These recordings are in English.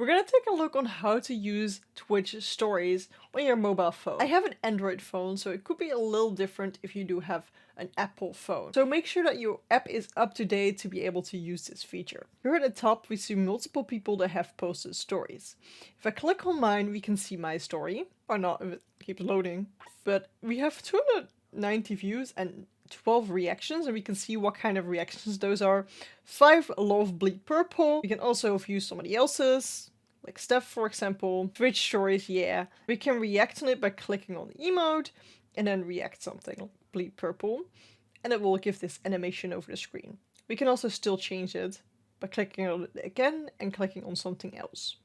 We're gonna take a look on how to use Twitch stories on your mobile phone. I have an Android phone, so it could be a little different if you do have an Apple phone. So make sure that your app is up to date to be able to use this feature. Here at the top, we see multiple people that have posted stories. If I click on mine, we can see my story. Or not, if it keeps loading. But we have 290 views and 12 reactions, and we can see what kind of reactions those are. 5 love bleed purple. We can also view somebody else's, like Steph for example. Twitch stories, yeah. We can react on it by clicking on the emote and then react something like bleed purple, and it will give this animation over the screen. We can also still change it by clicking on it again and clicking on something else.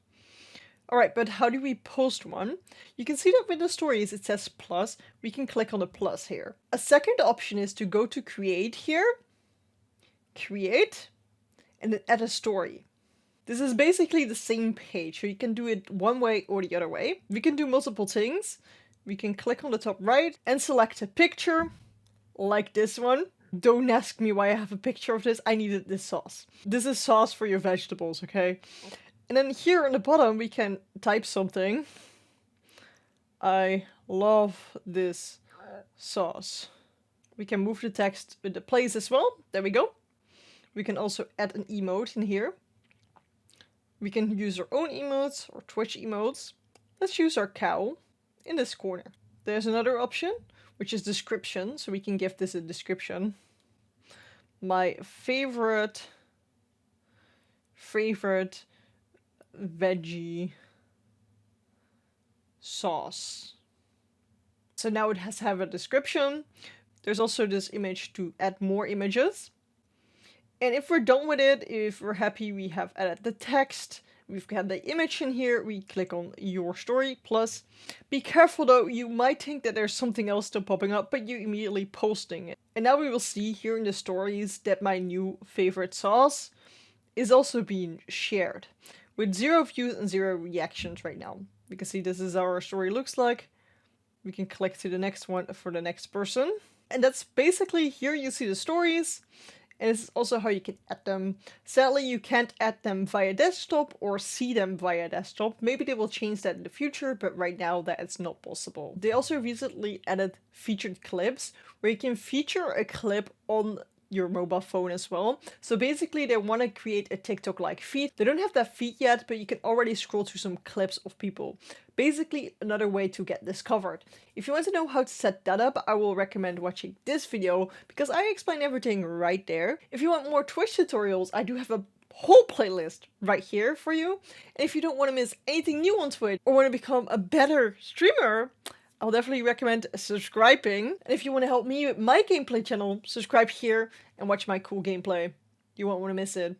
Alright, but how do we post one? You can see that with the stories it says plus. We can click on the plus here. A second option is to go to create here, create, and then add a story. This is basically the same page, so you can do it one way or the other way. We can do multiple things. We can click on the top right and select a picture, like this one. Don't ask me why I have a picture of this, I needed this sauce. This is sauce for your vegetables, okay? And then here on the bottom we can type something. I love this sauce. We can move the text with the place as well. There we go. We can also add an emote in here. We can use our own emotes or Twitch emotes. Let's use our cow in this corner. There's another option, which is description. So we can give this a description. My favorite veggie sauce. So now it has to have a description. There's also this image to add more images. And if we're done with it, if we're happy we have added the text, we've got the image in here, we click on your story plus. Be careful though, you might think that there's something else still popping up, but you're immediately posting it. And now we will see here in the stories that my new favorite sauce is also being shared. With 0 views and 0 reactions right now. We can see this is how our story looks like. We can click to the next one for the next person. And that's basically, here you see the stories. And this is also how you can add them. Sadly, you can't add them via desktop or see them via desktop. Maybe they will change that in the future, but right now that is not possible. They also recently added featured clips, where you can feature a clip on your mobile phone as well. So basically they want to create a TikTok-like feed. They don't have that feed yet, but you can already scroll through some clips of people. Basically another way to get discovered. If you want to know how to set that up, I will recommend watching this video because I explain everything right there. If you want more Twitch tutorials, I do have a whole playlist right here for you. And if you don't want to miss anything new on Twitch or want to become a better streamer, I'll definitely recommend subscribing. And if you want to help me with my gameplay channel, subscribe here and watch my cool gameplay. You won't want to miss it.